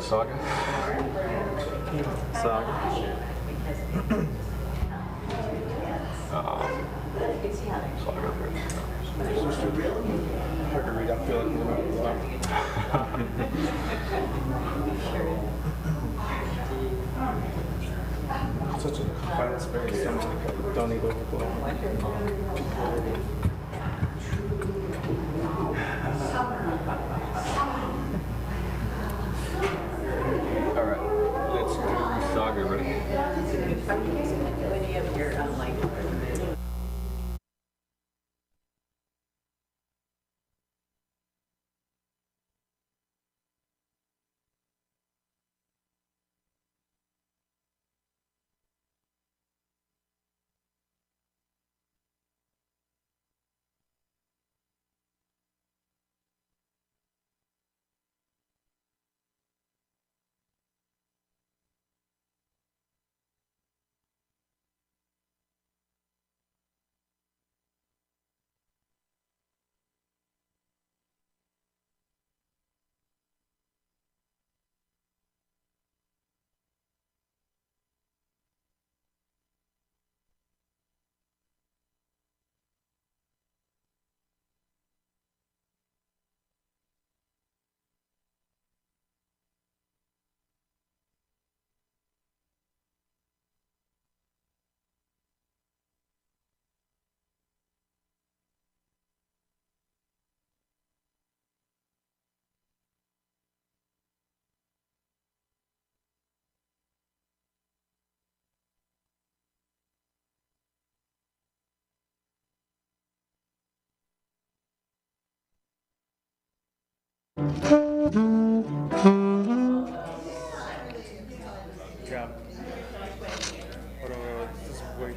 Saga? Saga. Saga. Hard to read. I feel like such a confined space. So don't need overflow. Alright, let's do Saga, ready? Yeah. Hold on, just wait.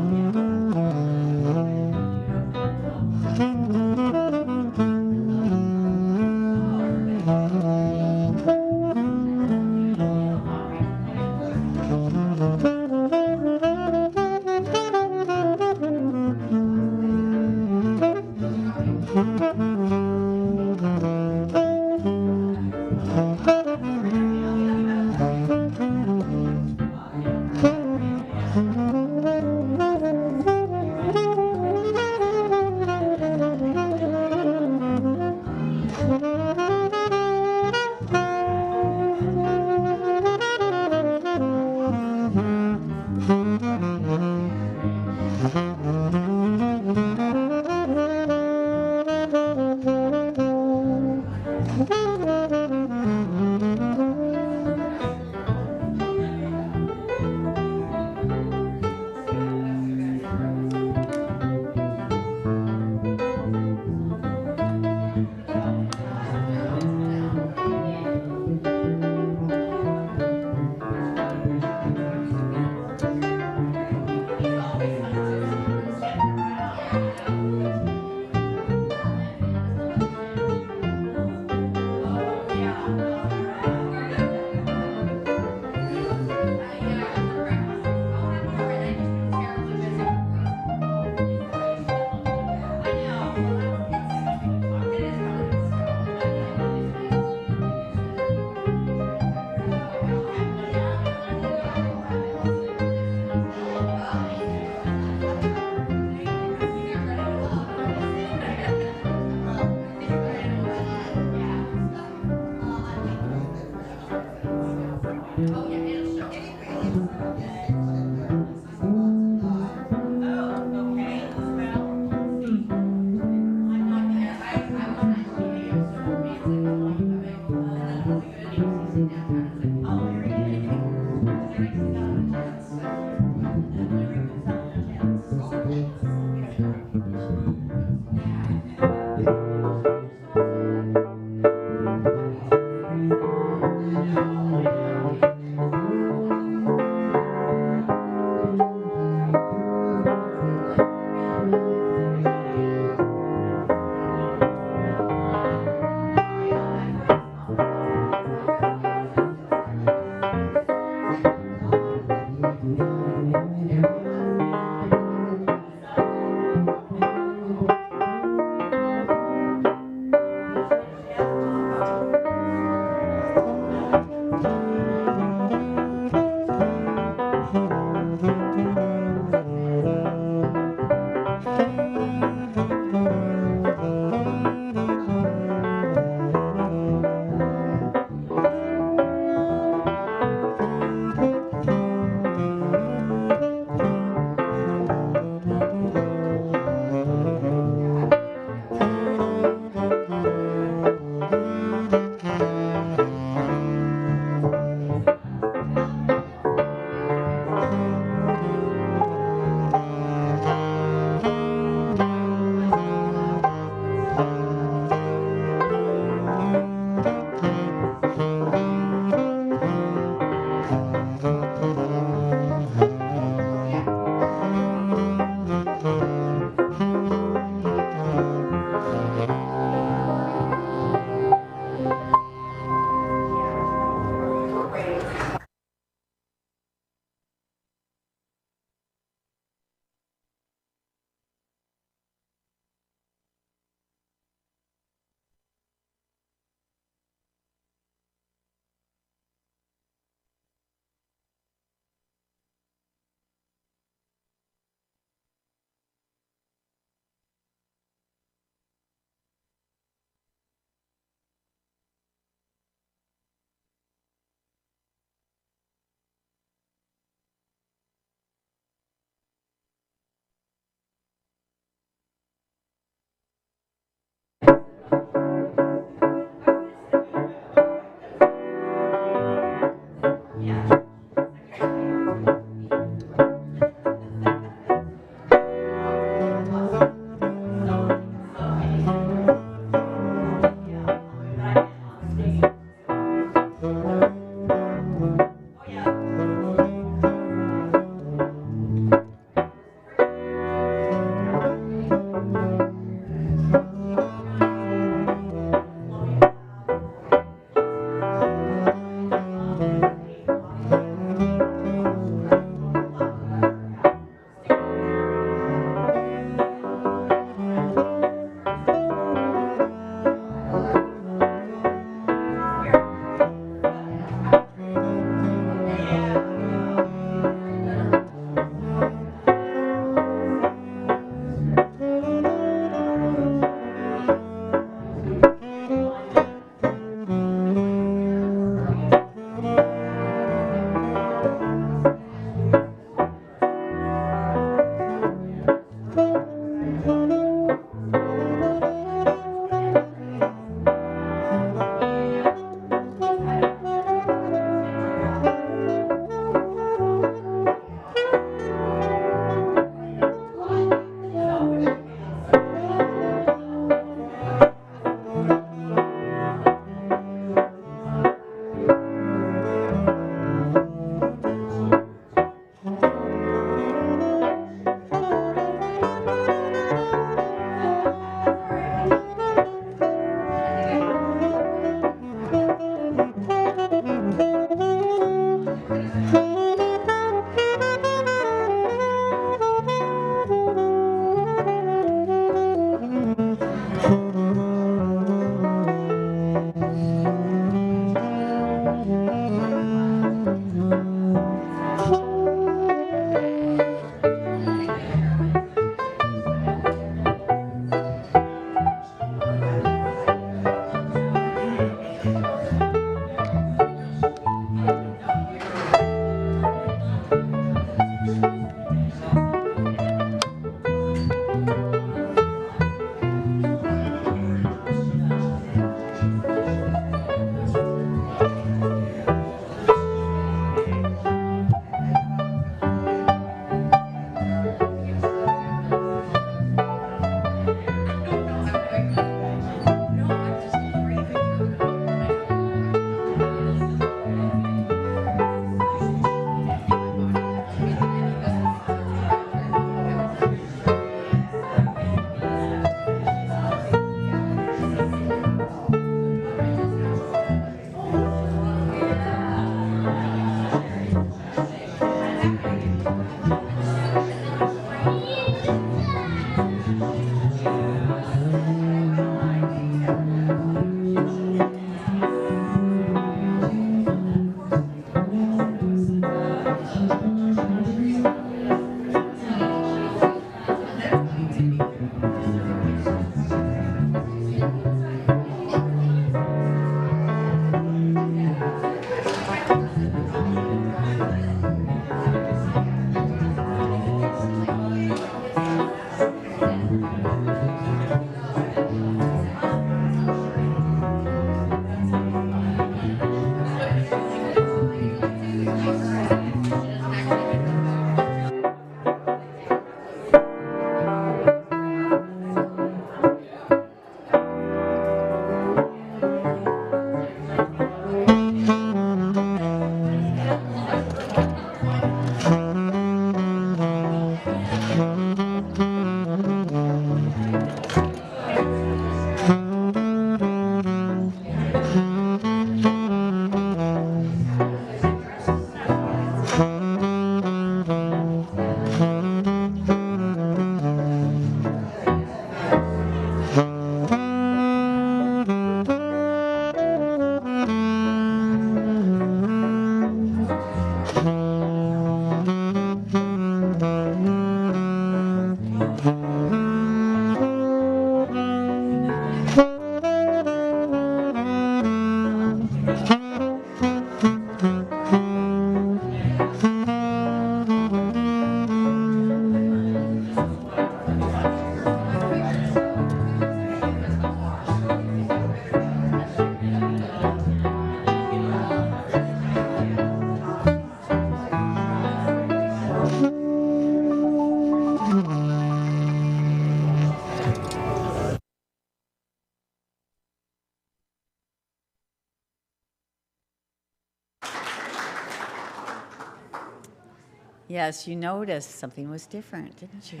Yes, you noticed something was different, didn't you?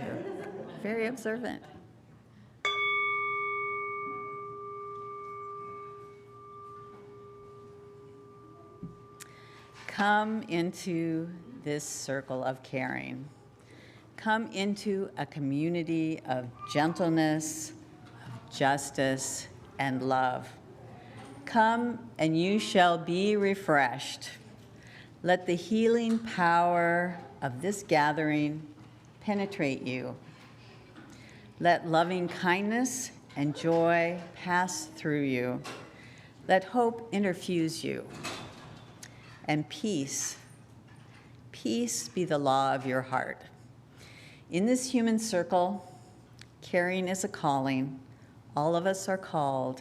Very observant. Come into this circle of caring. Come into a community of gentleness, of justice, and love. Come and you shall be refreshed. Let the healing power of this gathering penetrate you. Let loving kindness and joy pass through you. Let hope interfuse you. And peace be the law of your heart. In this human circle, caring is a calling. All of us are called.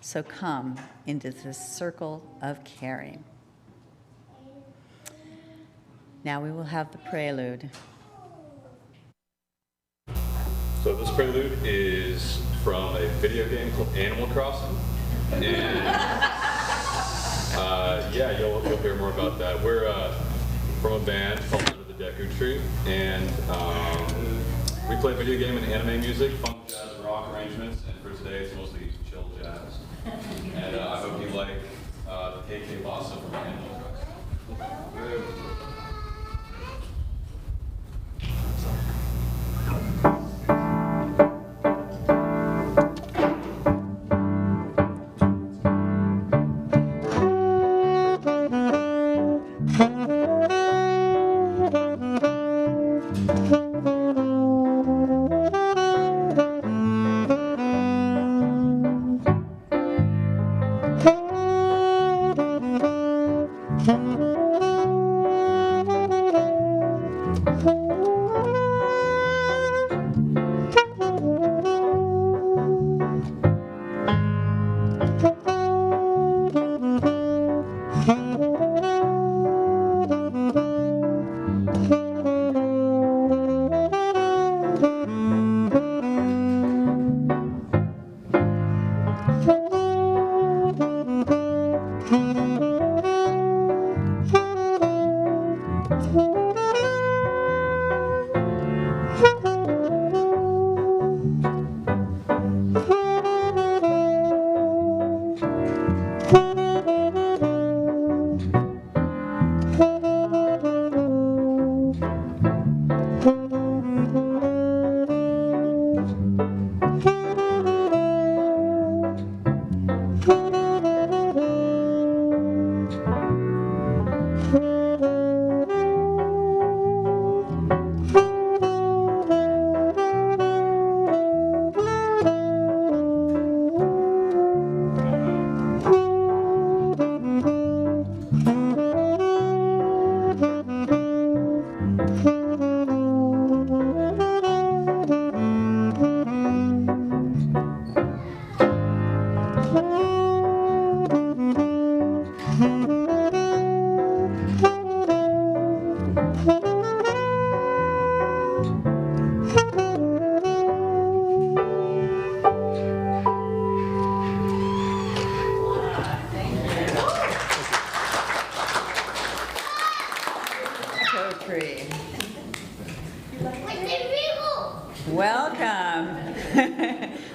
So come into this circle of caring. Now we will have the prelude. So this prelude is from a video game called Animal Crossing. And yeah, you'll hear more about that. We're from a band called Under the Deku Tree, and we play video game and anime music, funk, jazz, and rock arrangements, and for today it's mostly chill jazz. And I hope you like the KK Lassa from Animal Crossing.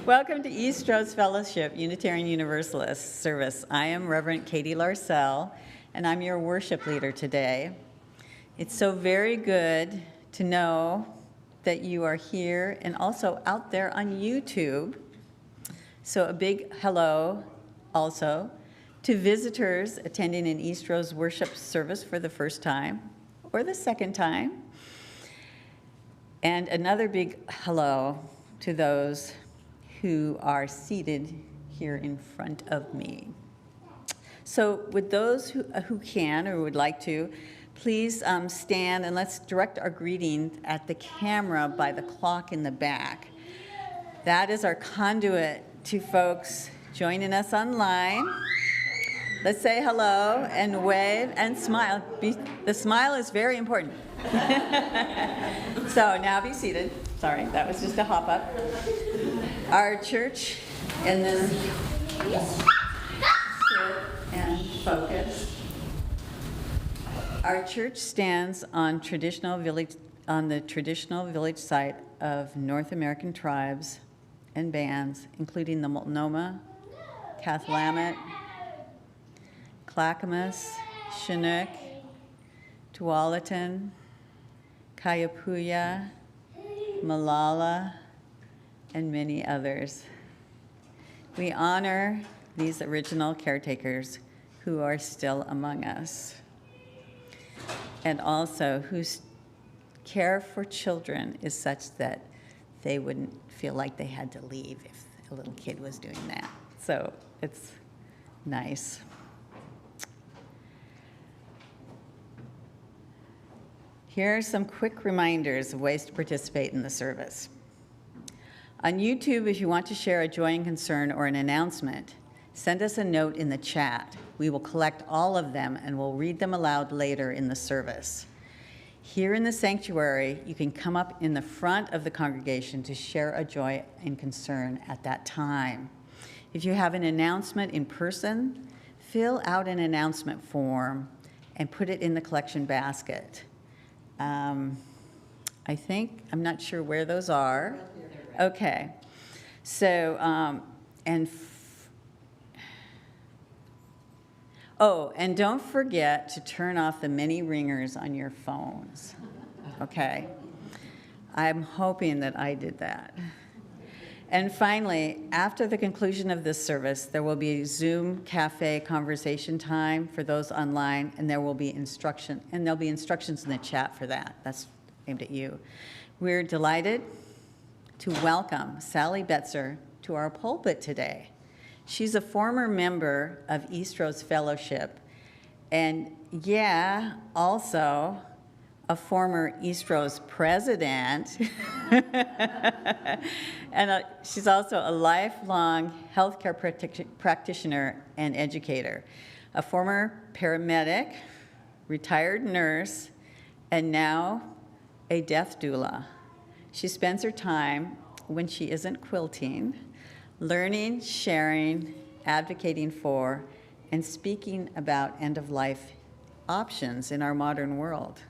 Welcome to Eastrose Fellowship, Unitarian Universalist service. I am Reverend Katie Larsell, and I'm your worship leader today. It's so very good to know that you are here and also out there on YouTube. So a big hello also to visitors attending an Eastrose worship service for the first time or the second time. And another big hello to those who are seated here in front of me. So would those who can or would like to, please stand and let's direct our greeting at the camera by the clock in the back. That is our conduit to folks joining us online. Let's say hello and wave and smile. The smile is very important. So now be seated. Sorry, that was just a hop up. Our church in this sit and focus. Our church stands on the traditional village site of North American tribes and bands, including the Multnomah, Cathlamet, Clackamas, Chinook, Tualatin, Kayapuya, Malala, and many others. We honor these original caretakers who are still among us, and also whose care for children is such that they wouldn't feel like they had to leave if a little kid was doing that. So it's nice. Here are some quick reminders of ways to participate in the service. On YouTube, if you want to share a joy and concern or an announcement, send us a note in the chat. We will collect all of them and we'll read them aloud later in the service. Here in the sanctuary, you can come up in the front of the congregation to share a joy and concern at that time. If you have an announcement in person, fill out an announcement form and put it in the collection basket. I think, I'm not sure where those are. Okay. So, and don't forget to turn off the many ringers on your phones. Okay. I'm hoping that I did that. And finally, after the conclusion of this service, there will be a Zoom cafe conversation time for those online, and there'll be instructions in the chat for that. That's aimed at you. We're delighted to welcome Sally Betzer to our pulpit today. She's a former member of Eastrose Fellowship, and also a former Eastrose president, and she's also a lifelong healthcare practitioner and educator, a former paramedic, retired nurse, and now a death doula. She spends her time, when she isn't quilting, learning, sharing, advocating for, and speaking about end-of-life options in our modern world.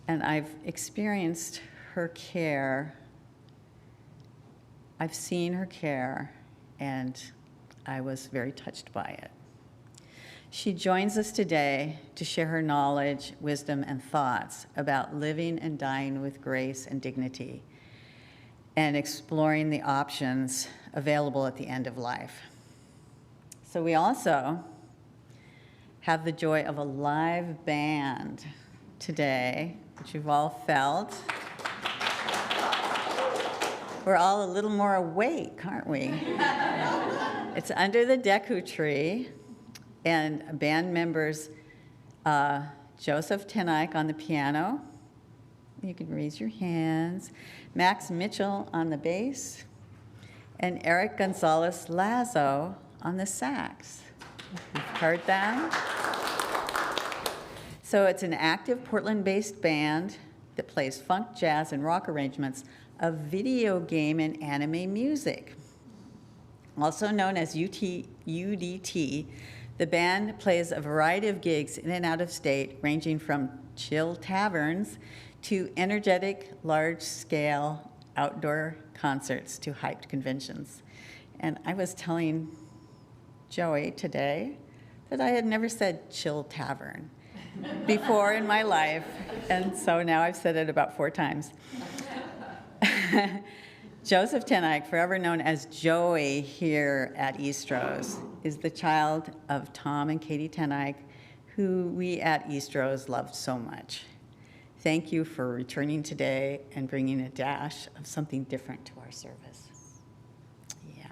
And I've experienced her care. I've seen her care, and I was very touched by it. She joins us today to share her knowledge, wisdom, and thoughts about living and dying with grace and dignity, and exploring the options available at the end of life. So we also have the joy of a live band today, which you've all felt. We're all a little more awake, aren't we? It's under the Deku tree, and band members Joseph Tenike on the piano. You can raise your hands. Max Mitchell on the bass, and Eric Gonzalez Lazo on the sax. You've heard them? So it's an active Portland-based band that plays funk, jazz, and rock arrangements of video game and anime music. Also known as UDT, the band plays a variety of gigs in and out of state, ranging from chill taverns to energetic, large-scale outdoor concerts to hyped conventions. And I was telling Joey today that I had never said chill tavern before in my life, and so now I've said it about 4 times. Joseph Tenike, forever known as Joey here at Eastrose, is the child of Tom and Katie Tenike, who we at Eastrose loved so much. thank you for returning today and bringing a dash of something different to our service. Yeah.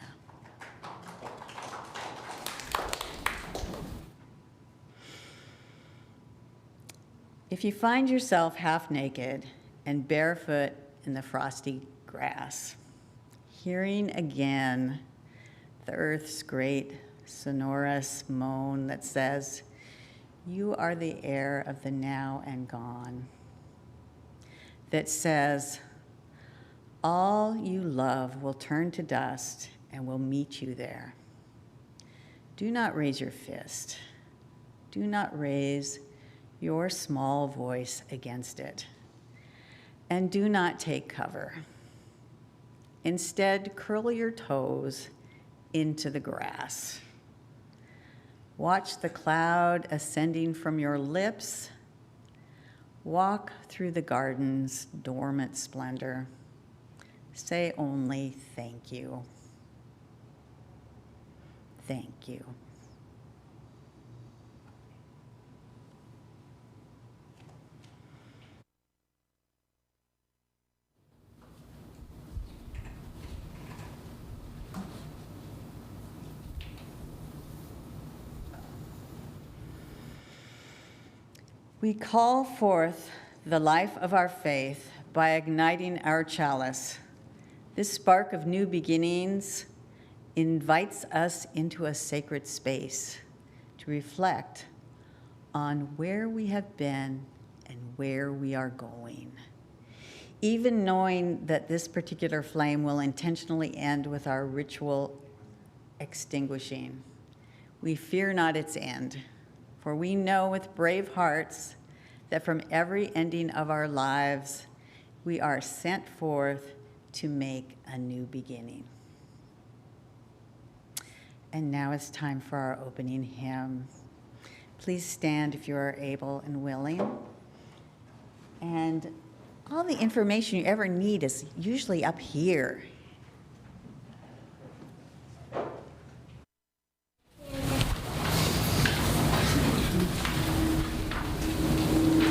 If you find yourself half naked and barefoot in the frosty grass, hearing again the earth's great sonorous moan that says, "You are the air of the now and gone," that says, "All you love will turn to dust and will meet you there." Do not raise your fist. Do not raise your small voice against it. And do not take cover. Instead, curl your toes into the grass. Watch the cloud ascending from your lips. Walk through the garden's dormant splendor. Say only thank you. Thank you. We call forth the life of our faith by igniting our chalice. This spark of new beginnings invites us into a sacred space to reflect on where we have been and where we are going. Even knowing that this particular flame will intentionally end with our ritual extinguishing, we fear not its end. For we know with brave hearts that from every ending of our lives, we are sent forth to make a new beginning. And now it's time for our opening hymn. Please stand if you are able and willing. And all the information you ever need is usually up here.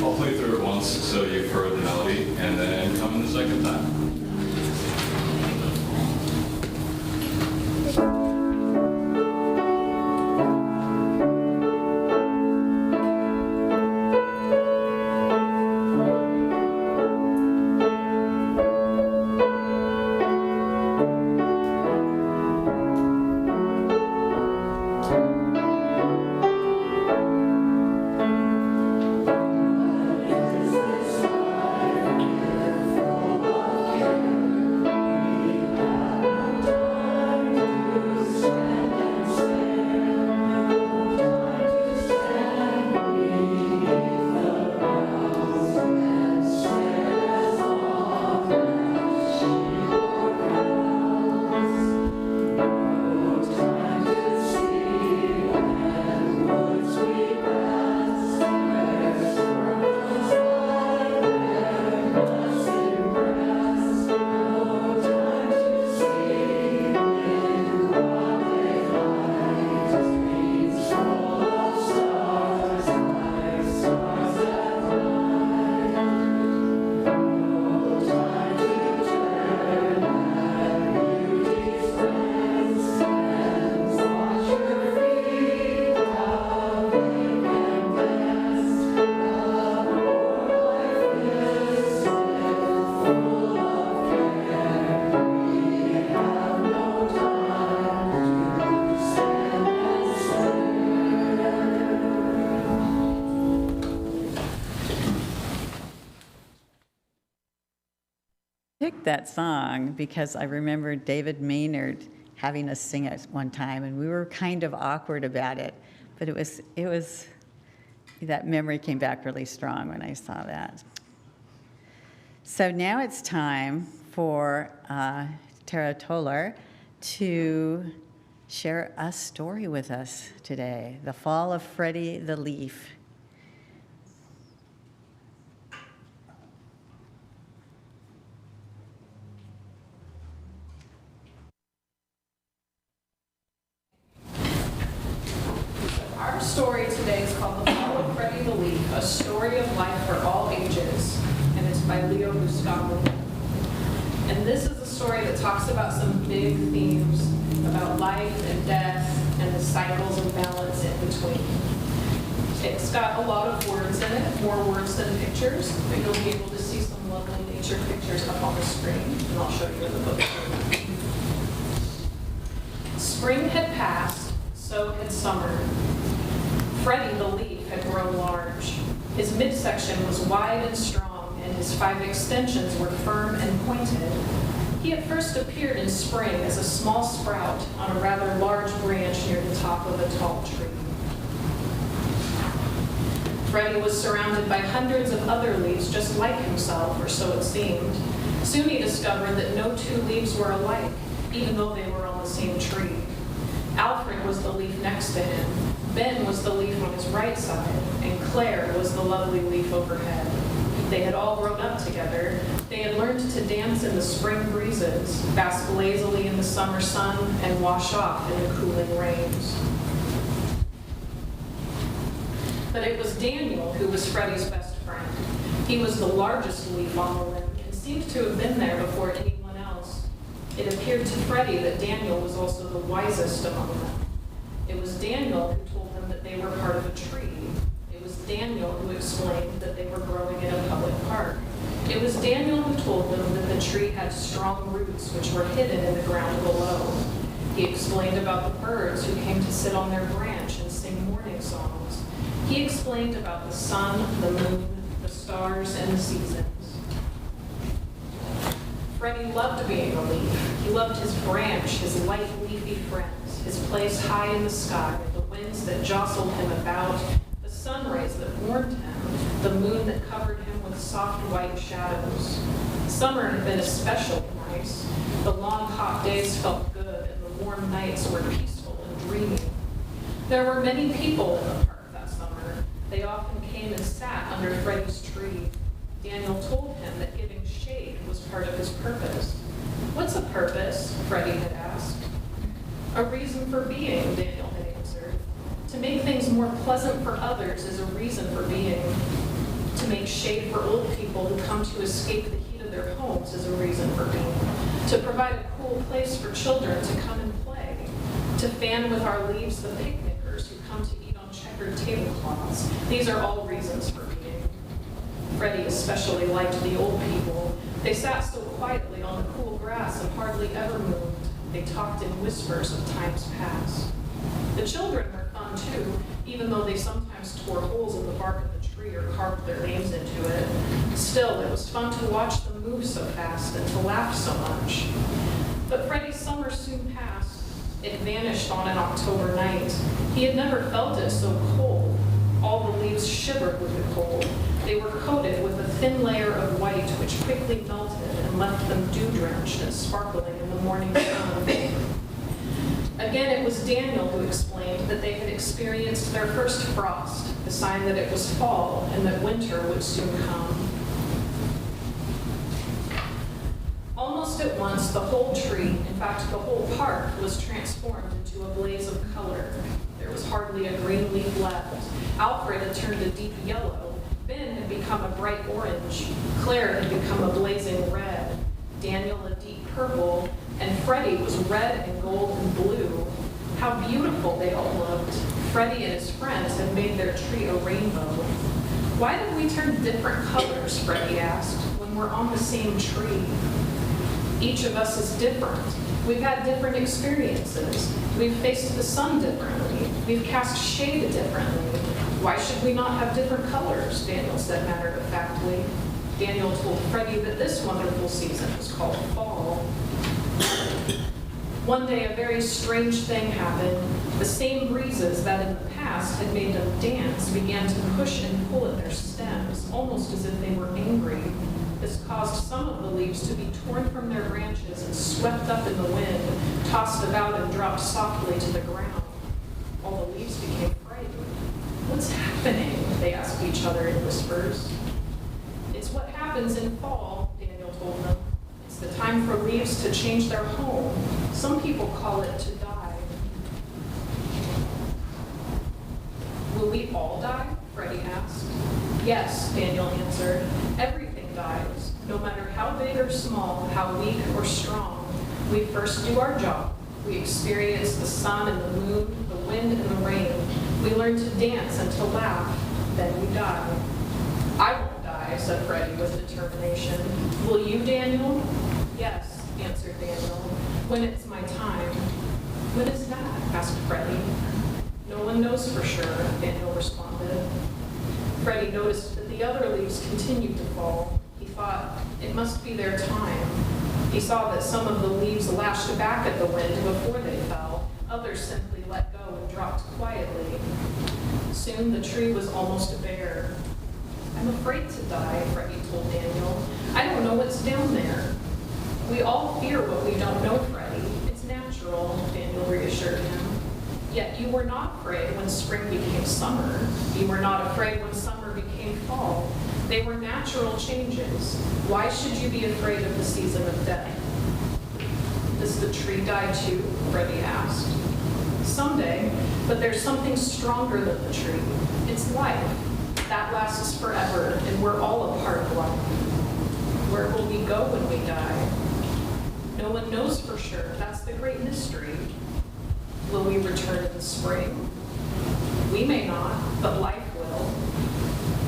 I'll play through it once so you've heard the melody, and then come in the second time. Picked that song because I remember David Maynard having us sing it one time, and we were kind of awkward about it, but it was that memory came back really strong when I saw that. So now it's time for Tara Toller to share a story with us today, The Fall of Freddie the Leaf. Our story today is called The Fall of Freddie the Leaf, a story of life for all ages. And this is a story that talks about some big themes about life and death and the cycles of balance in between. It's got a lot of words in it, more words than pictures, but you'll be able to see some lovely nature pictures up on the screen, and I'll show you in the book. Spring had passed, so had summer. Freddie the leaf had grown large. His midsection was wide and strong, and his 5 extensions were firm and pointed. He had first appeared in spring as a small sprout on a rather large branch near the top of a tall tree. Freddie was surrounded by hundreds of other leaves just like himself, or so it seemed. Soon he discovered that no 2 leaves were alike, even though they were on the same tree. Alfred was the leaf next to him, Ben was the leaf on his right side, and Claire was the lovely leaf overhead. They had all grown up together. They had learned to dance in the spring breezes, bask lazily in the summer sun, and wash off in the cooling rains. But it was Daniel who was Freddie's best friend. He was the largest leaf on the limb and seemed to have been there before anyone else. It appeared to Freddie that Daniel was also the wisest among them. It was Daniel who told them that they were part of a tree. It was Daniel who explained that they were growing in a public park. It was Daniel who told them that the tree had strong roots which were hidden in the ground below. He explained about the birds who came to sit on their branch and sing morning songs. He explained about the sun, the moon, the stars, and the seasons. Freddie loved being a leaf. He loved his branch, his light leafy friends, his place high in the sky, the winds that jostled him about, the sun rays that warmed him, the moon that covered him with soft white shadows. Summer had been especially nice. The long hot days felt good, and the warm nights were peaceful and dreamy. There were many people in the park that summer. They often came and sat under Freddie's tree. Daniel told him that giving shade was part of his purpose. What's a purpose? Freddie had asked. A reason for being, Daniel had answered. To make things more pleasant for others is a reason for being. To make shade for old people who come to escape the heat of their homes is a reason for being. To provide a cool place for children to come and play. To fan with our leaves the picnickers who come to eat on checkered tablecloths. These are all reasons for being. Freddie especially liked the old people. They sat so quietly on the cool grass and hardly ever moved. They talked in whispers of times past. The children were fun too, even though they sometimes tore holes in the bark of the tree or carved their names into it. Still, it was fun to watch them move so fast and to laugh so much. But Freddie's summer soon passed. It vanished on an October night. He had never felt it so cold. All the leaves shivered with the cold. They were coated with a thin layer of white which quickly melted and left them dew-drenched and sparkling in the morning sun. Again, it was Daniel who explained that they had experienced their first frost, the sign that it was fall and that winter would soon come. Almost at once, the whole tree, in fact the whole park, was transformed into a blaze of color. There was hardly a green leaf left. Alfred had turned a deep yellow. Ben had become a bright orange. Claire had become a blazing red. Daniel a deep purple. And Freddie was red and gold and blue. How beautiful they all looked. Freddie and his friends had made their tree a rainbow. Why did we turn different colors, Freddie asked, when we're on the same tree? Each of us is different. We've had different experiences. We've faced the sun differently. We've cast shade differently. Why should we not have different colors? Daniel said matter-of-factly. Daniel told Freddie that this wonderful season was called fall. One day, a very strange thing happened. The same breezes that in the past had made them dance began to push and pull at their stems, almost as if they were angry. This caused some of the leaves to be torn from their branches and swept up in the wind, tossed about and dropped softly to the ground. All the leaves became frightened. What's happening? They asked each other in whispers. It's what happens in fall, Daniel told them. It's the time for leaves to change their home. Some people call it to die. Will we all die? Freddie asked. Yes, Daniel answered. Everything dies. no matter how big or small, how weak or strong, we first do our job. We experience the sun and the moon, the wind and the rain. We learn to dance and to laugh, then we die. I won't die, said Freddie with determination. Will you, Daniel? Yes, answered Daniel, when it's my time. When is that? Asked Freddie. No one knows for sure, Daniel responded. Freddie noticed that the other leaves continued to fall. He thought, it must be their time. He saw that some of the leaves lashed back at the wind before they fell. Others simply let go and dropped quietly. Soon the tree was almost bare. I'm afraid to die, Freddie told Daniel. I don't know what's down there. We all fear what we don't know, Freddie. It's natural, Daniel reassured him. Yet you were not afraid when spring became summer. You were not afraid when summer became fall. They were natural changes. Why should you be afraid of the season of death? Does the tree die too? Freddie asked. Someday, but there's something stronger than the tree. It's life. That lasts forever, and we're all a part of life. Where will we go when we die? No one knows for sure. That's the great mystery. Will we return in the spring? We may not, but life will.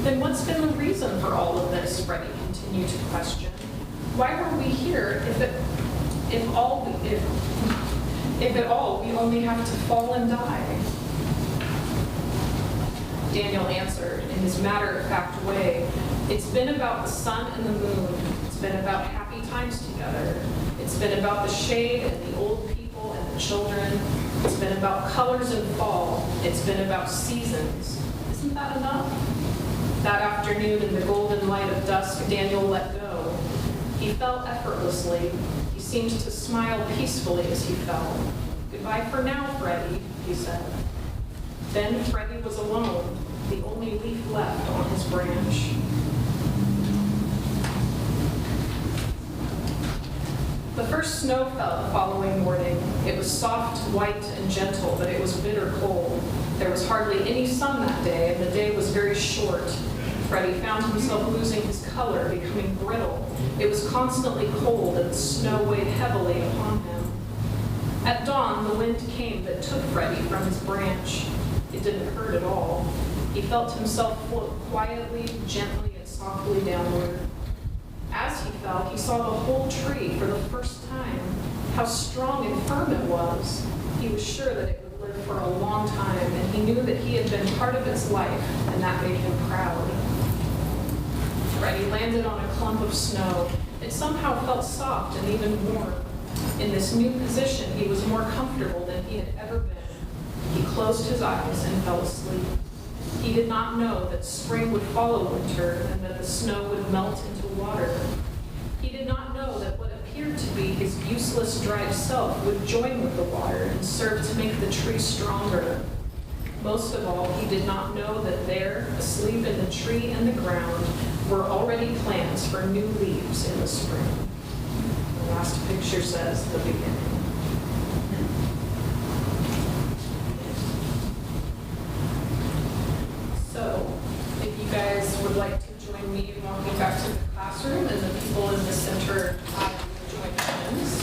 Then what's been the reason for all of this? Freddie continued to question. Why were we here if at all we only have to fall and die? Daniel answered in his matter-of-fact way, it's been about the sun and the moon. It's been about happy times together. It's been about the shade and the old people and the children. It's been about colors in fall. It's been about seasons. Isn't that enough? That afternoon in the golden light of dusk, Daniel let go. He fell effortlessly. He seemed to smile peacefully as he fell. Goodbye for now, Freddie, he said. Then Freddie was alone, the only leaf left on his branch. The first snow fell the following morning. It was soft, white, and gentle, but it was bitter cold. There was hardly any sun that day, and the day was very short. Freddie found himself losing his color, becoming brittle. It was constantly cold, and the snow weighed heavily upon him. At dawn, the wind came that took Freddie from his branch. It didn't hurt at all. He felt himself float quietly, gently, and softly downward. As he fell, he saw the whole tree for the first time. How strong and firm it was. He was sure that it would live for a long time, and he knew that he had been part of its life, and that made him proud. Freddie landed on a clump of snow. It somehow felt soft and even warm. In this new position, he was more comfortable than he had ever been. He closed his eyes and fell asleep. He did not know that spring would follow winter and that the snow would melt into water. He did not know that what appeared to be his useless, dried self would join with the water and serve to make the tree stronger. Most of all, he did not know that there, asleep in the tree and the ground, were already plans for new leaves in the spring. The last picture says the beginning. So, if you guys would like to join me in walking back to the classroom, and the people in the center join hands.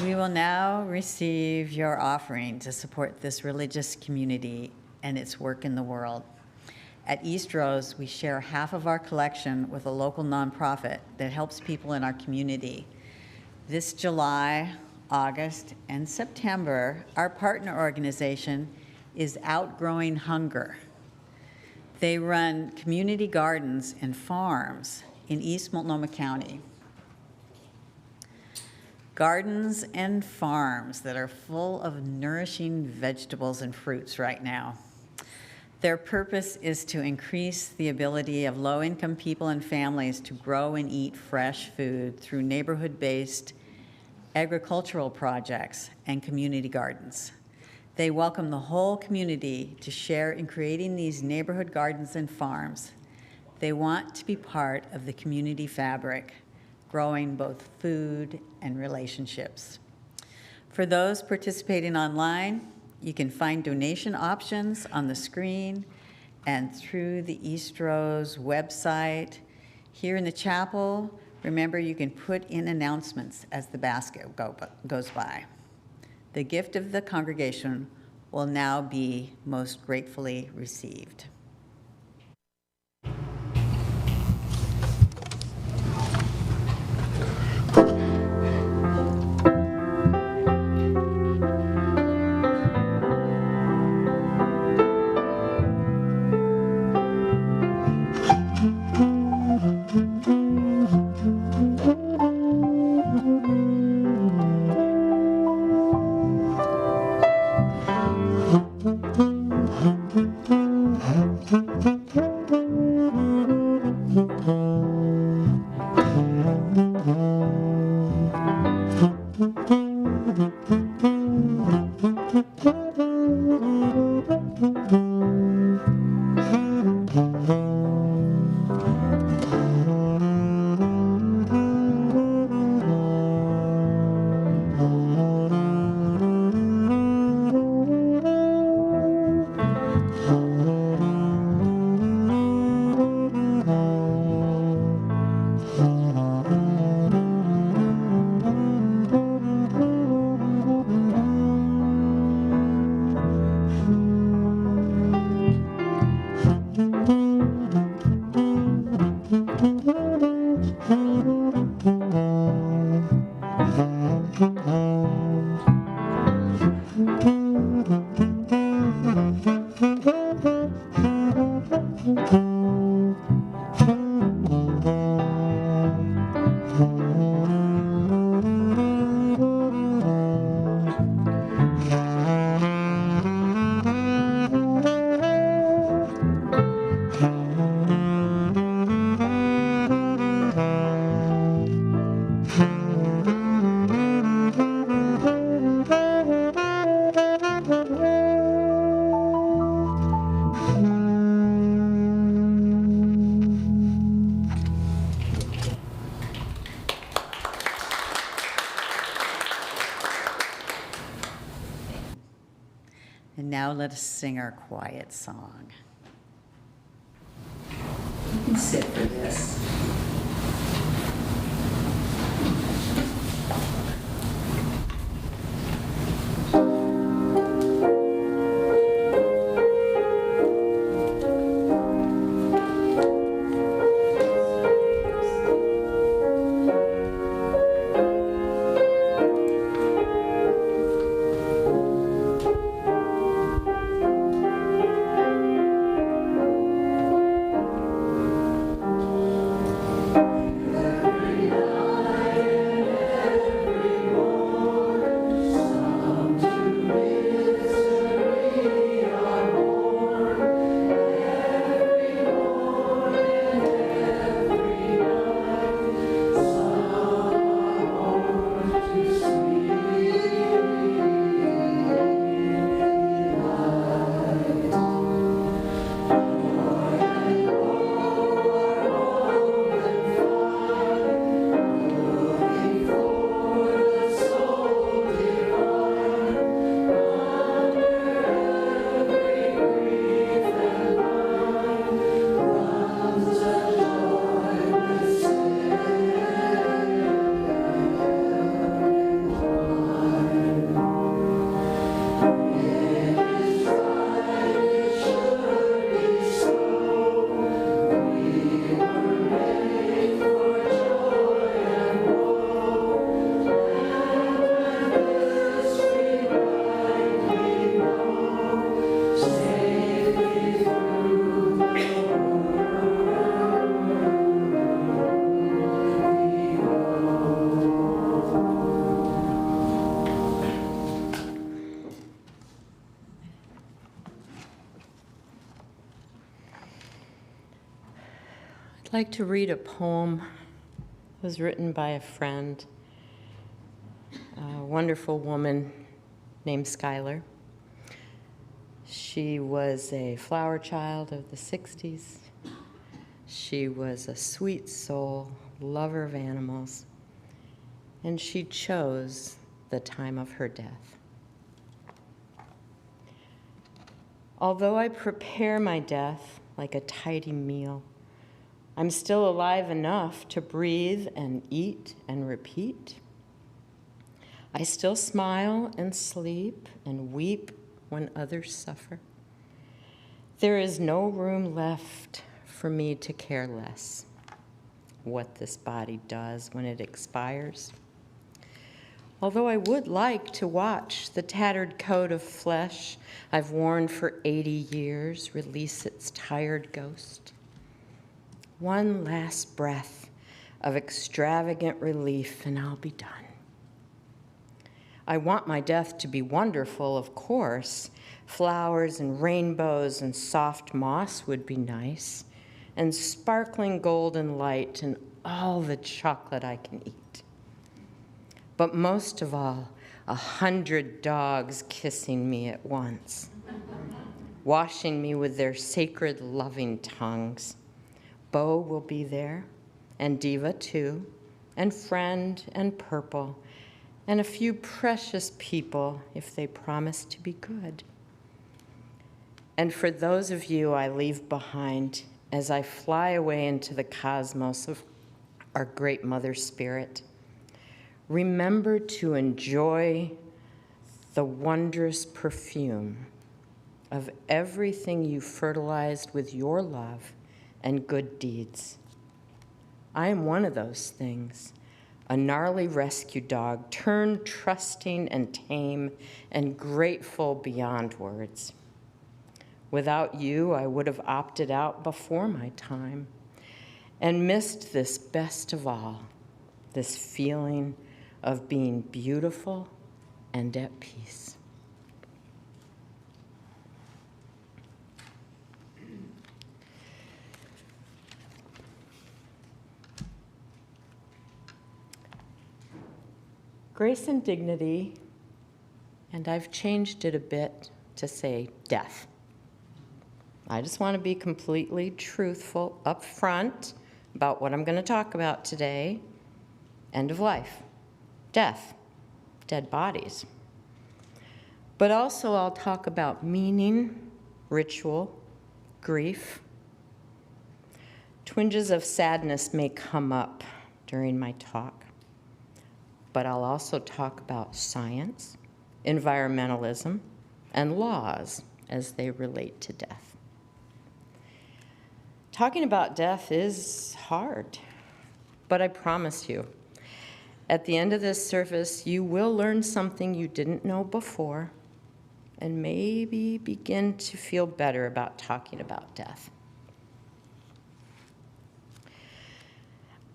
We will now receive your offering to support this religious community and its work in the world. At Eastrose, we share half of our collection with a local nonprofit that helps people in our community. This July, August, and September, our partner organization is Outgrowing Hunger. They run community gardens and farms in East Multnomah County. Gardens and farms that are full of nourishing vegetables and fruits right now. Their purpose is to increase the ability of low-income people and families to grow and eat fresh food through neighborhood-based agricultural projects and community gardens. They welcome the whole community to share in creating these neighborhood gardens and farms. They want to be part of the community fabric, growing both food and relationships. For those participating online, you can find donation options on the screen and through the Eastrose website. Here in the chapel, remember you can put in announcements as the basket goes by. The gift of the congregation will now be most gratefully received. And now let us sing our quiet song. You can sit for this. I'd like to read a poem. It was written by a friend, a wonderful woman named Skylar. She was a flower child of the 60s. She was a sweet soul, lover of animals, and she chose the time of her death. Although I prepare my death like a tidy meal, I'm still alive enough to breathe and eat and repeat. I still smile and sleep and weep when others suffer. There is no room left for me to care less what this body does when it expires. Although I would like to watch the tattered coat of flesh I've worn for 80 years release its tired ghost. One last breath of extravagant relief and I'll be done. I want my death to be wonderful, of course. Flowers and rainbows and soft moss would be nice, and sparkling golden light and all the chocolate I can eat. But most of all, 100 dogs kissing me at once, washing me with their sacred loving tongues. Bo will be there, and Diva too, and Friend and Purple, and a few precious people if they promise to be good. And for those of you I leave behind as I fly away into the cosmos of our great Mother Spirit, remember to enjoy the wondrous perfume of everything you fertilized with your love and good deeds. I am one of those things, a gnarly rescue dog turned trusting and tame and grateful beyond words. Without you, I would have opted out before my time and missed this best of all, this feeling of being beautiful and at peace. Grace and dignity, and I've changed it a bit to say death. I just want to be completely truthful up front about what I'm going to talk about today. End of life, death, dead bodies. But also I'll talk about meaning, ritual, grief. Twinges of sadness may come up during my talk, but I'll also talk about science, environmentalism, and laws as they relate to death. Talking about death is hard, but I promise you, at the end of this service, you will learn something you didn't know before and maybe begin to feel better about talking about death.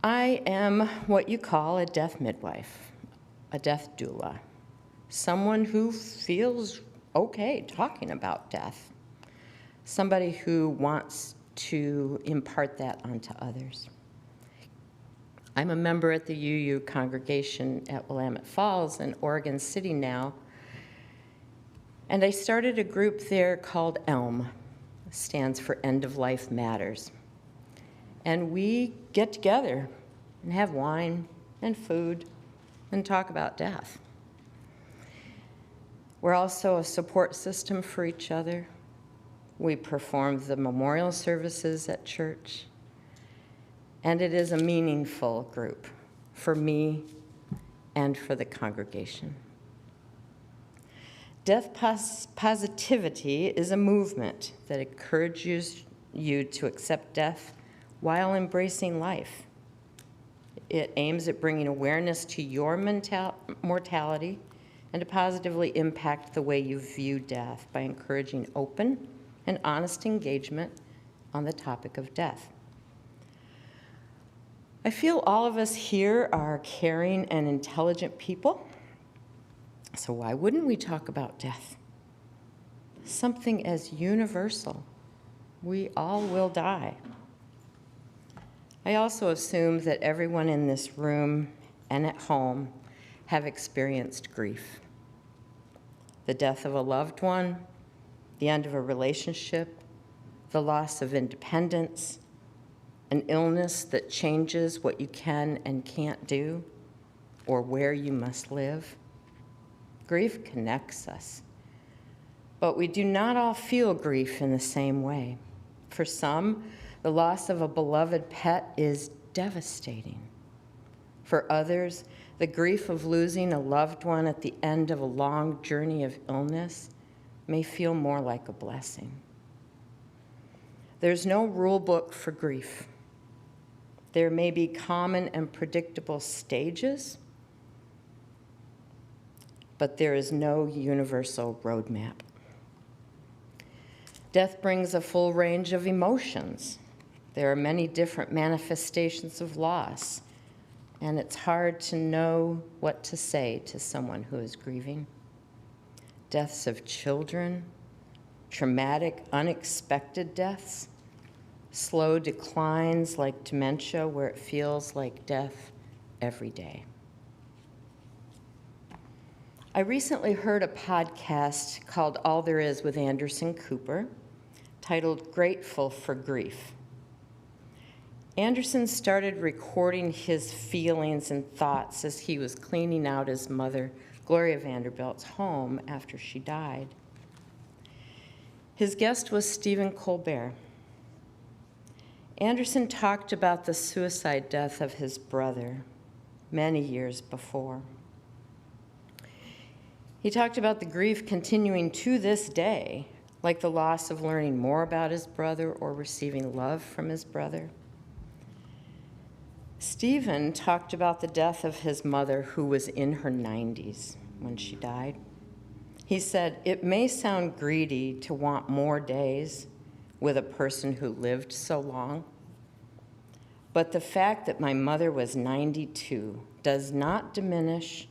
I am what you call a death midwife, a death doula, someone who feels okay talking about death, somebody who wants to impart that onto others. I'm a member at the UU congregation at Willamette Falls in Oregon City now, and I started a group there called ELM, stands for End of Life Matters. And we get together and have wine and food and talk about death. We're also a support system for each other. We perform the memorial services at church. And it is a meaningful group for me and for the congregation. Death positivity is a movement that encourages you to accept death while embracing life. It aims at bringing awareness to your mortality and to positively impact the way you view death by encouraging open and honest engagement on the topic of death. I feel all of us here are caring and intelligent people, so why wouldn't we talk about death? Something as universal. We all will die. I also assume that everyone in this room and at home have experienced grief. The death of a loved one, the end of a relationship, the loss of independence, an illness that changes what you can and can't do, or where you must live. Grief connects us, but we do not all feel grief in the same way. For some, the loss of a beloved pet is devastating. For others, the grief of losing a loved one at the end of a long journey of illness may feel more like a blessing. There's no rule book for grief. There may be common and predictable stages, but there is no universal roadmap. Death brings a full range of emotions. There are many different manifestations of loss, and it's hard to know what to say to someone who is grieving. Deaths of children, traumatic, unexpected deaths, slow declines like dementia where it feels like death every day. I recently heard a podcast called All There Is with Anderson Cooper, titled Grateful for Grief. Anderson started recording his feelings and thoughts as he was cleaning out his mother, Gloria Vanderbilt's home after she died. His guest was Stephen Colbert. Anderson talked about the suicide death of his brother many years before. He talked about the grief continuing to this day, like the loss of learning more about his brother or receiving love from his brother. Stephen talked about the death of his mother, who was in her 90s when she died. He said, "It may sound greedy to want more days with a person who lived so long, but the fact that my mother was 92 does not diminish,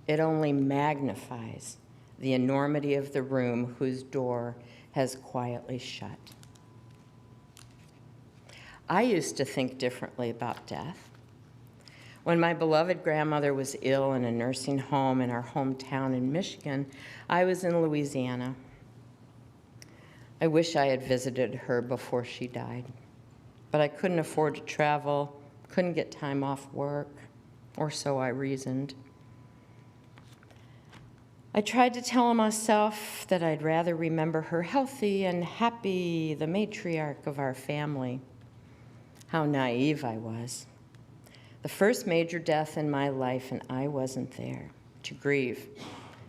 it only magnifies the enormity of the room whose door has quietly shut." I used to think differently about death. When my beloved grandmother was ill in a nursing home in our hometown in Michigan, I was in Louisiana. I wish I had visited her before she died, but I couldn't afford to travel, couldn't get time off work, or so I reasoned. I tried to tell myself that I'd rather remember her healthy and happy, the matriarch of our family. How naive I was. The first major death in my life, and I wasn't there to grieve,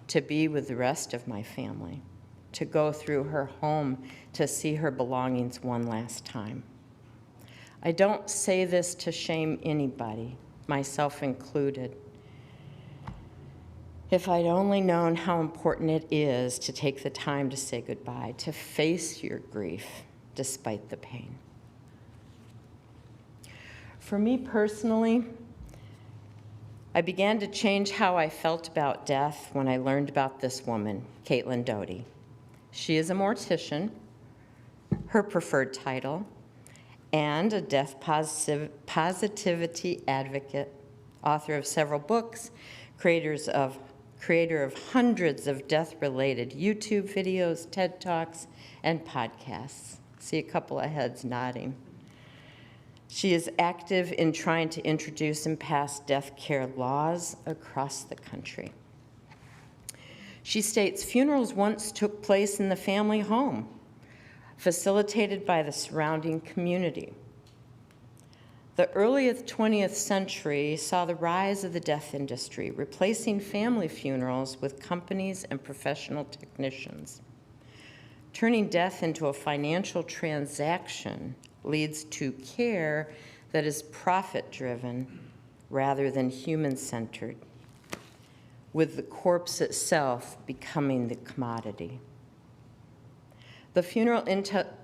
to be with the rest of my family, to go through her home to see her belongings one last time. I don't say this to shame anybody, myself included. If I'd only known how important it is to take the time to say goodbye, to face your grief despite the pain. For me personally, I began to change how I felt about death when I learned about this woman, Caitlin Doty. She is a mortician, her preferred title, and a death positivity advocate, author of several books, creator of hundreds of death-related YouTube videos, TED Talks, and podcasts. See a couple of heads nodding. She is active in trying to introduce and pass death care laws across the country. She states funerals once took place in the family home, facilitated by the surrounding community. The early 20th century saw the rise of the death industry, replacing family funerals with companies and professional technicians. Turning death into a financial transaction leads to care that is profit-driven rather than human-centered, with the corpse itself becoming the commodity. The funeral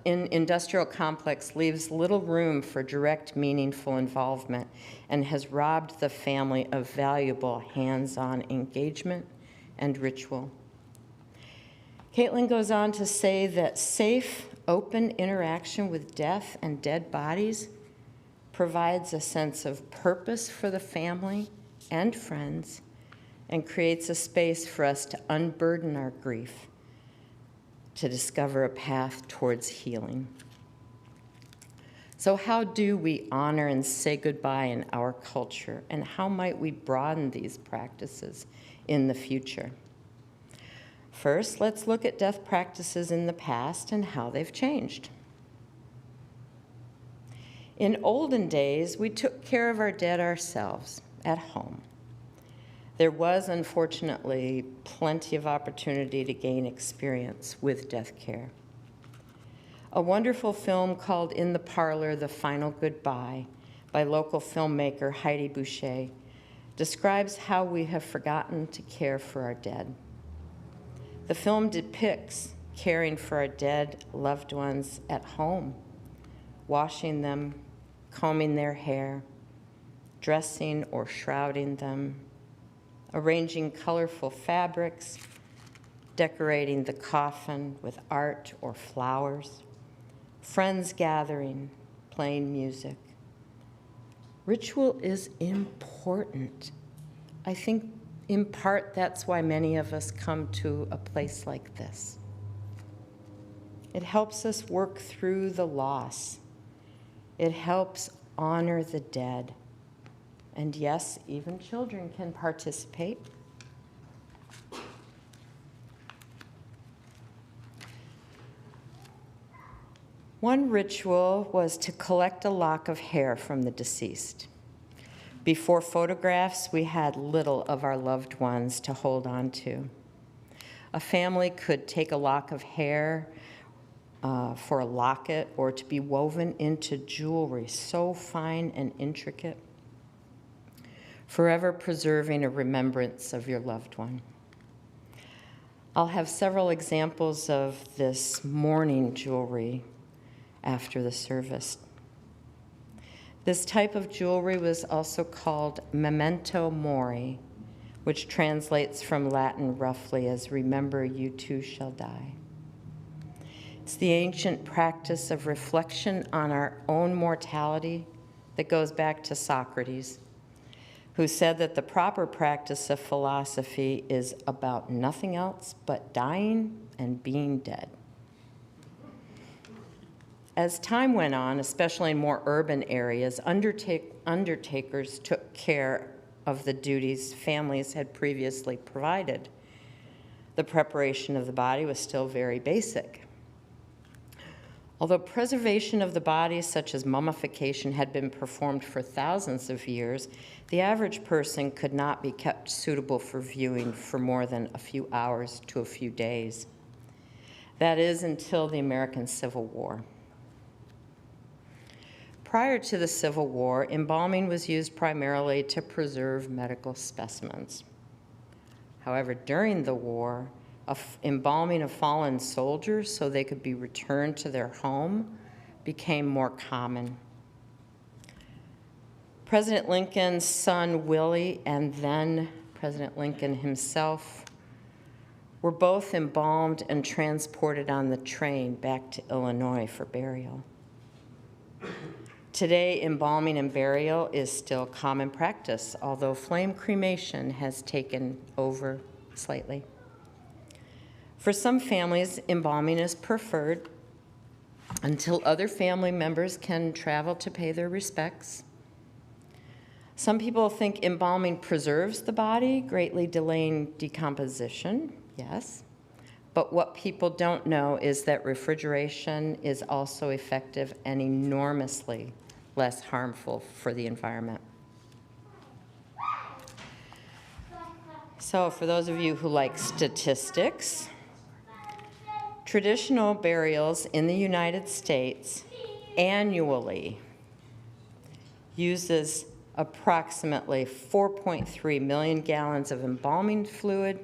industrial complex leaves little room for direct, meaningful involvement and has robbed the family of valuable hands-on engagement and ritual. Caitlin goes on to say that safe, open interaction with death and dead bodies provides a sense of purpose for the family and friends, and creates a space for us to unburden our grief, to discover a path towards healing. So how do we honor and say goodbye in our culture, and how might we broaden these practices in the future? First, let's look at death practices in the past and how they've changed. In olden days, we took care of our dead ourselves at home. There was, unfortunately, plenty of opportunity to gain experience with death care. A wonderful film called In the Parlor, The Final Goodbye by local filmmaker Heidi Boucher describes how we have forgotten to care for our dead. The film depicts caring for our dead loved ones at home, washing them, combing their hair, dressing or shrouding them, arranging colorful fabrics, decorating the coffin with art or flowers, friends gathering, playing music. Ritual is important. I think in part that's why many of us come to a place like this. It helps us work through the loss. It helps honor the dead. And yes, even children can participate. One ritual was to collect a lock of hair from the deceased. Before photographs, we had little of our loved ones to hold on to. A family could take a lock of hair for a locket or to be woven into jewelry so fine and intricate, forever preserving a remembrance of your loved one. I'll have several examples of this mourning jewelry after the service. This type of jewelry was also called memento mori, which translates from Latin roughly as remember you too shall die. It's the ancient practice of reflection on our own mortality that goes back to Socrates, who said that the proper practice of philosophy is about nothing else but dying and being dead. As time went on, especially in more urban areas, undertakers took care of the duties families had previously provided. The preparation of the body was still very basic. Although preservation of the body, such as mummification, had been performed for thousands of years, the average person could not be kept suitable for viewing for more than a few hours to a few days. That is until the American Civil War. Prior to the Civil War, embalming was used primarily to preserve medical specimens. However, during the war, embalming of fallen soldiers so they could be returned to their home became more common. President Lincoln's son, Willie, and then President Lincoln himself were both embalmed and transported on the train back to Illinois for burial. Today, embalming and burial is still common practice, although flame cremation has taken over slightly. For some families, embalming is preferred until other family members can travel to pay their respects. Some people think embalming preserves the body, greatly delaying decomposition, yes. But what people don't know is that refrigeration is also effective and enormously less harmful for the environment. So for those of you who like statistics, traditional burials in the United States annually uses approximately 4.3 million gallons of embalming fluid,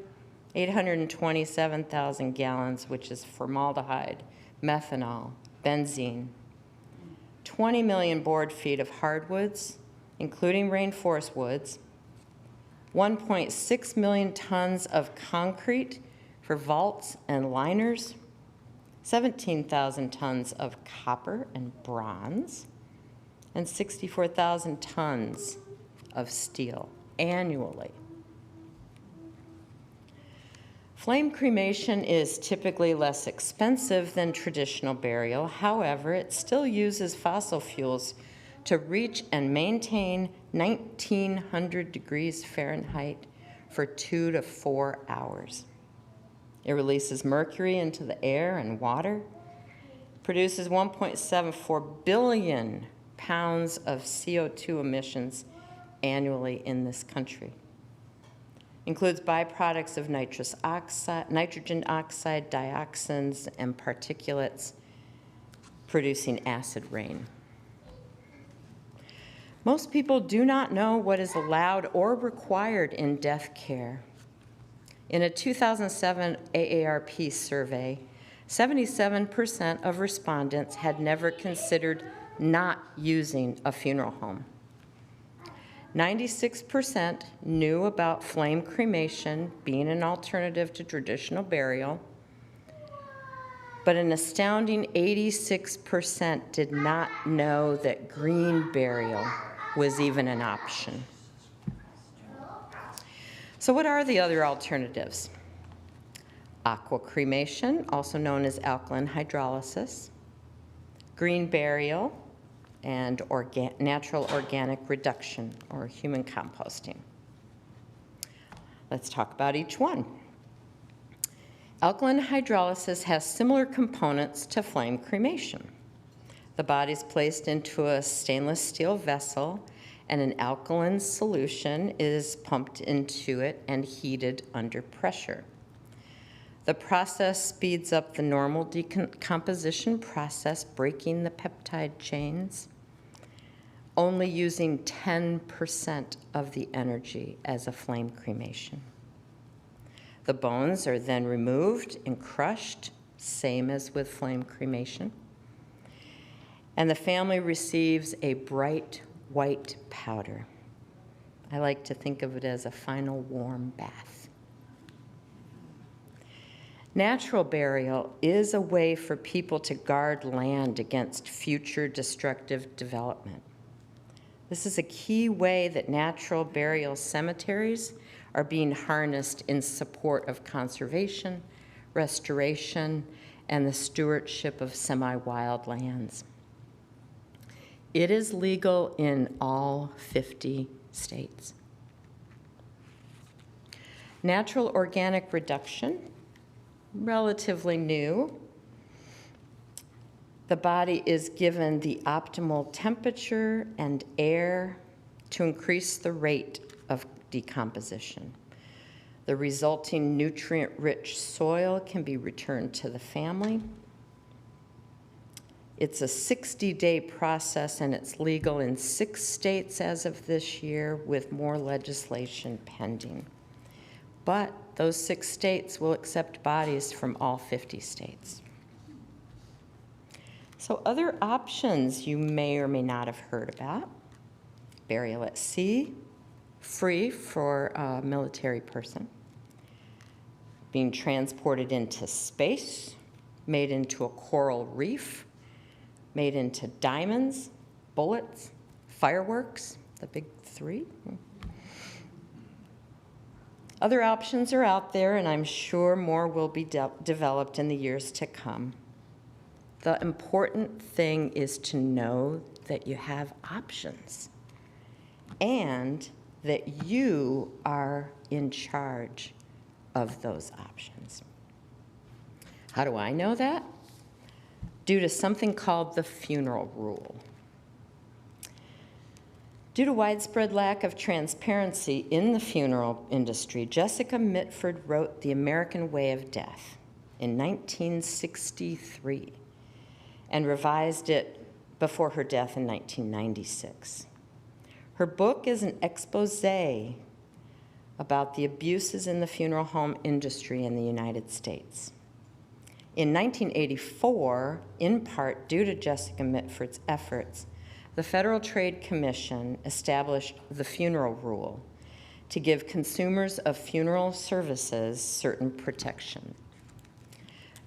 827,000 gallons, which is formaldehyde, methanol, benzene, 20 million board feet of hardwoods, including rainforest woods, 1.6 million tons of concrete for vaults and liners, 17,000 tons of copper and bronze, and 64,000 tons of steel annually. Flame cremation is typically less expensive than traditional burial. However, it still uses fossil fuels to reach and maintain 1900 degrees Fahrenheit for 2 to 4 hours. It releases mercury into the air and water, produces 1.74 billion pounds of CO2 emissions annually in this country. Includes byproducts of nitrogen oxide, dioxins, and particulates, producing acid rain. Most people do not know what is allowed or required in death care. In a 2007 AARP survey, 77% of respondents had never considered not using a funeral home. 96% knew about flame cremation being an alternative to traditional burial, but an astounding 86% did not know that green burial was even an option. So what are the other alternatives? Aqua cremation, also known as alkaline hydrolysis, green burial, and natural organic reduction, or human composting. Let's talk about each one. Alkaline hydrolysis has similar components to flame cremation. The body is placed into a stainless steel vessel, and an alkaline solution is pumped into it and heated under pressure. The process speeds up the normal decomposition process, breaking the peptide chains, only using 10% of the energy as a flame cremation. The bones are then removed and crushed, same as with flame cremation. And the family receives a bright white powder. I like to think of it as a final warm bath. Natural burial is a way for people to guard land against future destructive development. This is a key way that natural burial cemeteries are being harnessed in support of conservation, restoration, and the stewardship of semi-wild lands. It is legal in all 50 states. Natural organic reduction, relatively new. The body is given the optimal temperature and air to increase the rate of decomposition. The resulting nutrient-rich soil can be returned to the family. It's a 60-day process, and it's legal in 6 states as of this year, with more legislation pending. But those 6 states will accept bodies from all 50 states. So other options you may or may not have heard about: burial at sea, free for a military person, being transported into space, made into a coral reef, made into diamonds, bullets, fireworks, the big 3. Other options are out there, and I'm sure more will be developed in the years to come. The important thing is to know that you have options and that you are in charge of those options. How do I know that? Due to something called the funeral rule. Due to widespread lack of transparency in the funeral industry, Jessica Mitford wrote The American Way of Death in 1963 and revised it before her death in 1996. Her book is an expose about the abuses in the funeral home industry in the United States. In 1984, in part due to Jessica Mitford's efforts, the Federal Trade Commission established the funeral rule to give consumers of funeral services certain protection.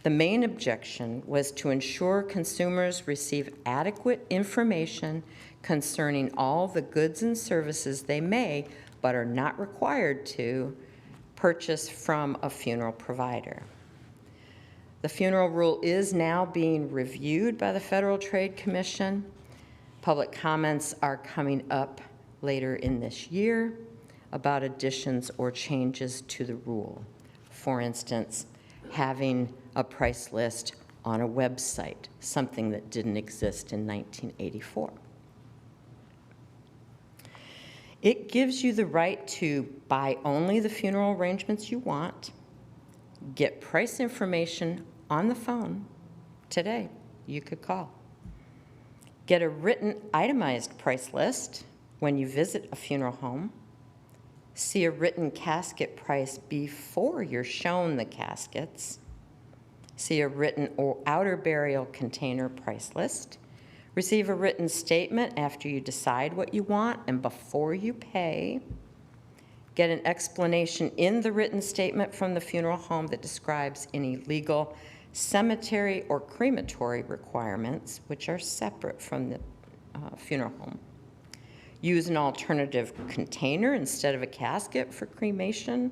The main objection was to ensure consumers receive adequate information concerning all the goods and services they may, but are not required to, purchase from a funeral provider. The funeral rule is now being reviewed by the Federal Trade Commission. Public comments are coming up later in this year about additions or changes to the rule. For instance, having a price list on a website, something that didn't exist in 1984. It gives you the right to buy only the funeral arrangements you want, get price information on the phone today. You could call. Get a written itemized price list when you visit a funeral home. See a written casket price before you're shown the caskets. See a written or outer burial container price list. Receive a written statement after you decide what you want and before you pay. Get an explanation in the written statement from the funeral home that describes any legal cemetery or crematory requirements, which are separate from the funeral home. Use an alternative container instead of a casket for cremation,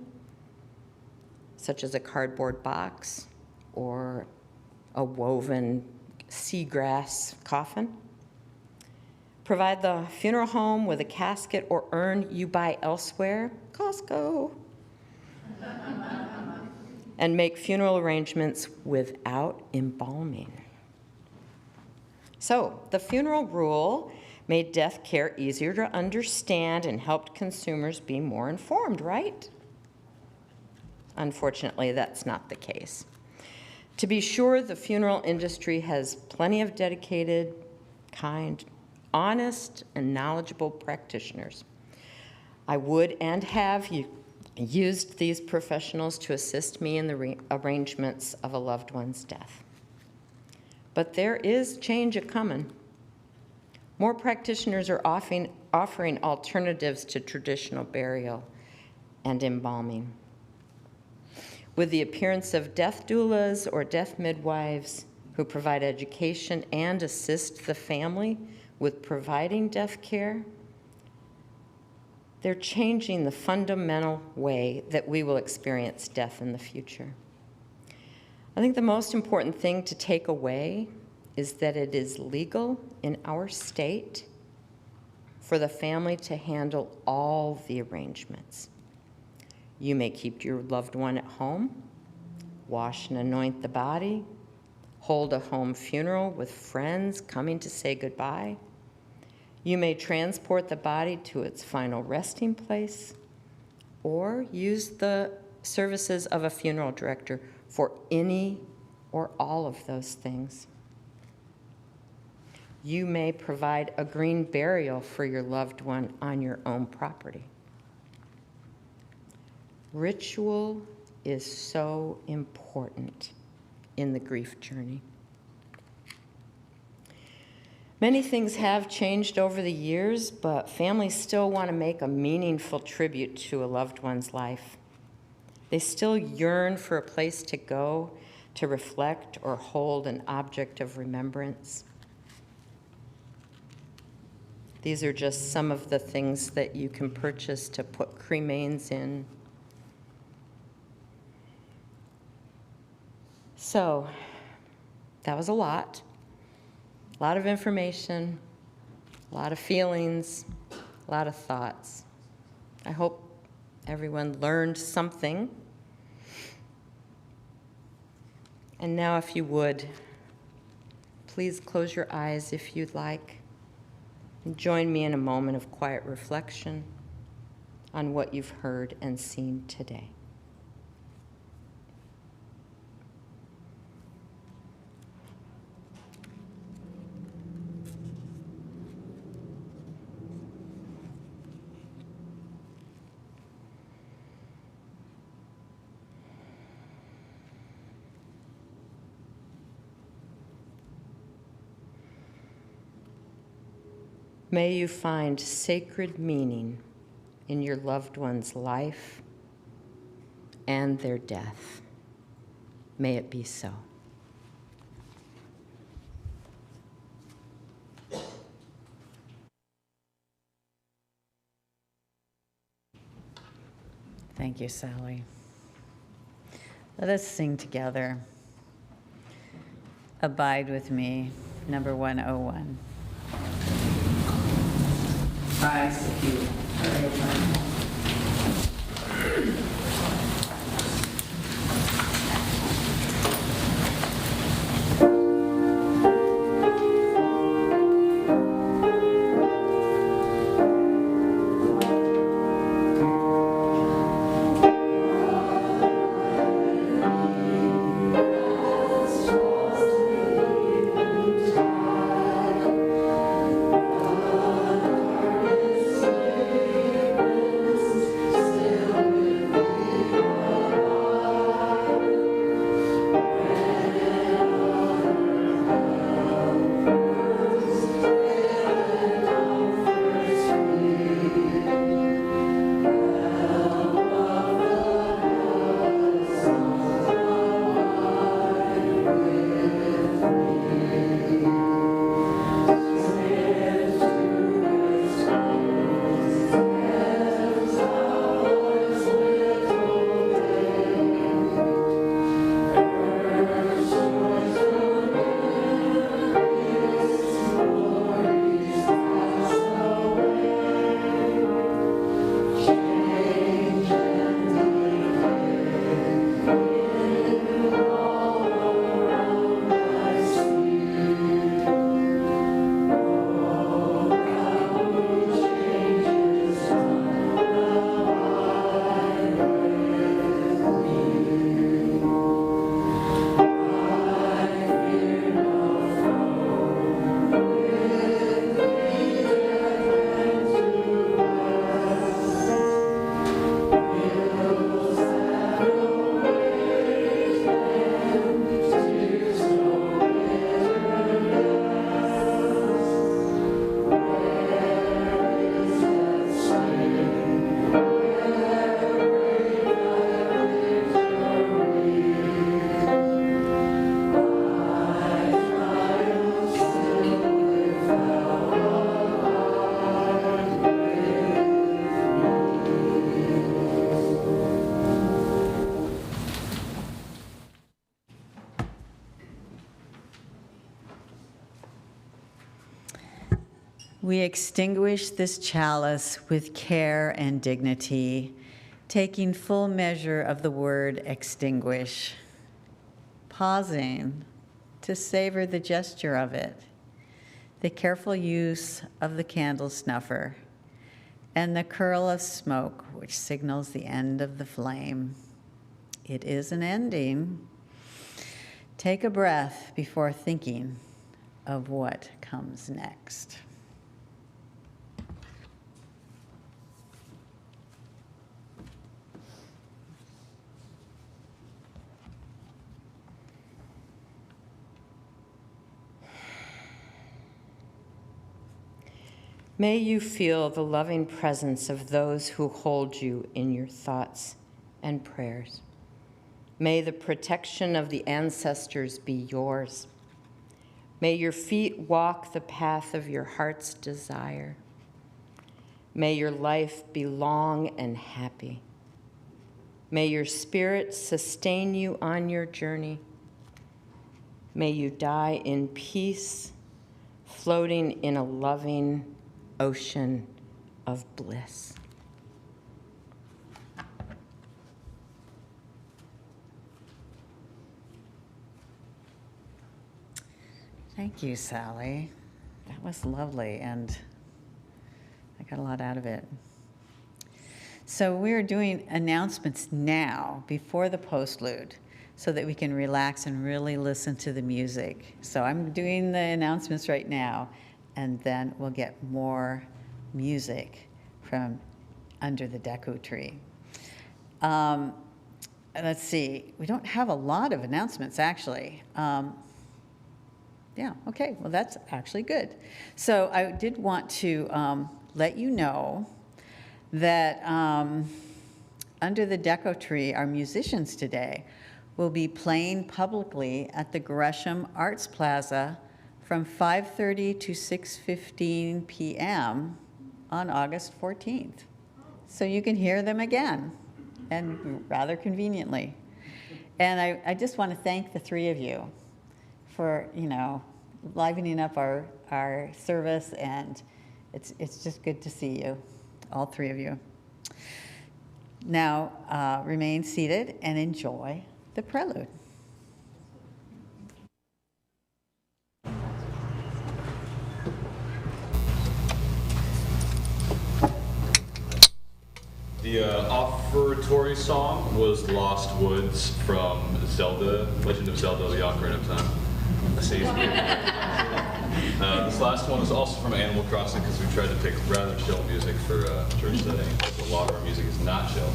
such as a cardboard box or a woven seagrass coffin. Provide the funeral home with a casket or urn you buy elsewhere, Costco, and make funeral arrangements without embalming. So, the funeral rule made death care easier to understand and helped consumers be more informed, right? Unfortunately, that's not the case. To be sure, the funeral industry has plenty of dedicated, kind, honest, and knowledgeable practitioners. I would and have used these professionals to assist me in the arrangements of a loved one's death. But there is change a-coming. More practitioners are offering alternatives to traditional burial and embalming. With the appearance of death doulas or death midwives who provide education and assist the family with providing death care, they're changing the fundamental way that we will experience death in the future. I think the most important thing to take away is that it is legal in our state for the family to handle all the arrangements. You may keep your loved one at home, wash and anoint the body, hold a home funeral with friends coming to say goodbye. You may transport the body to its final resting place, or use the services of a funeral director for any or all of those things. You may provide a green burial for your loved one on your own property. Ritual is so important in the grief journey. Many things have changed over the years, but families still want to make a meaningful tribute to a loved one's life. They still yearn for a place to go to reflect or hold an object of remembrance. These are just some of the things that you can purchase to put cremains in. So, that was a lot of information, a lot of feelings, a lot of thoughts. I hope everyone learned something. And now, if you would, please close your eyes if you'd like, and join me in a moment of quiet reflection on what you've heard and seen today. May you find sacred meaning in your loved one's life and their death. May it be so. Thank you, Sally. Let us sing together. Abide with me, number 101. I, Sophia, We extinguish this chalice with care and dignity, taking full measure of the word extinguish, pausing to savor the gesture of it, the careful use of the candle snuffer, and the curl of smoke which signals the end of the flame. It is an ending. Take a breath before thinking of what comes next. May you feel the loving presence of those who hold you in your thoughts and prayers. May the protection of the ancestors be yours. May your feet walk the path of your heart's desire. May your life be long and happy. May your spirit sustain you on your journey. May you die in peace, floating in a loving ocean of bliss. Thank you, Sally. That was lovely, and I got a lot out of it. So we're doing announcements now, before the postlude, so that we can relax and really listen to the music. So I'm doing the announcements right now, and then we'll get more music from under the deku tree. Let's see, we don't have a lot of announcements, actually. Yeah, okay, well, that's actually good. So I did want to let you know that under the deco tree, our musicians today will be playing publicly at the Gresham Arts Plaza from 5:30 to 6:15 p.m. on August 14th. So you can hear them again and rather conveniently. And I just want to thank the three of you for, livening up our service, and it's just good to see you, all three of you. Now, remain seated and enjoy the prelude. The offertory song was Lost Woods from Zelda, Legend of Zelda, the Ocarina of Time. This last one is also from Animal Crossing because we tried to pick rather chill music for church setting. A lot of our music is not chill.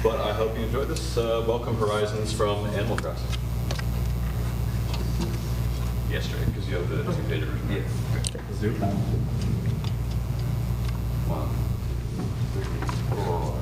But I hope you enjoyed this. Welcome Horizons from Animal Crossing. Yes, Drake, because you have the two data version. Yes. Okay. 1, 3, 4.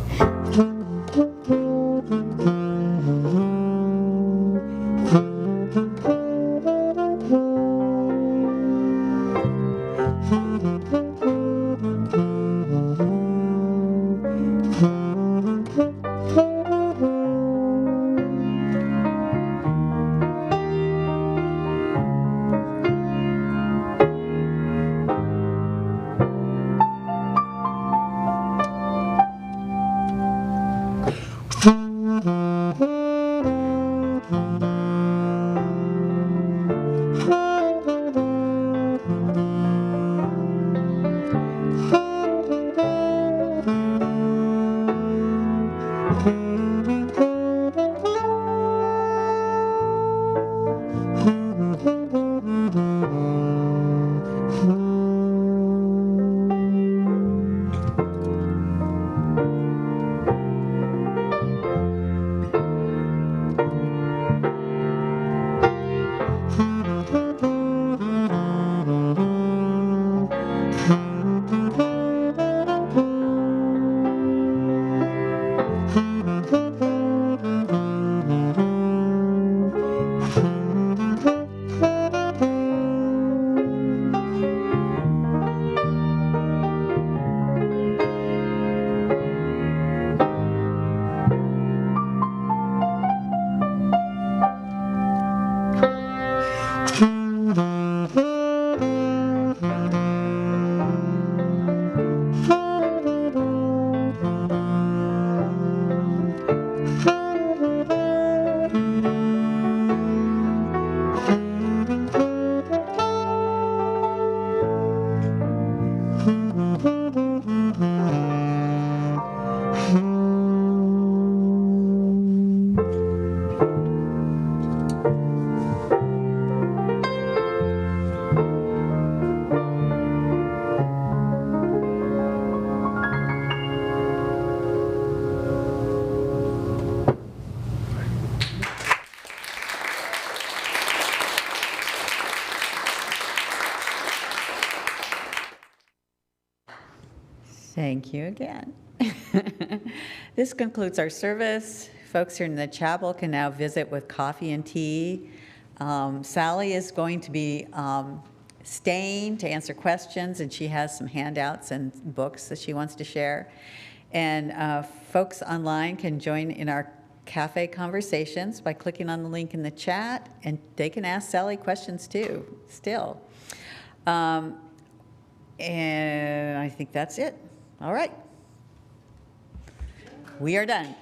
Thank you again. This concludes our service. Folks here in the chapel can now visit with coffee and tea. Sally is going to be staying to answer questions, and she has some handouts and books that she wants to share. And folks online can join in our cafe conversations by clicking on the link in the chat, and they can ask Sally questions too, still. And I think that's it. All right. We are done.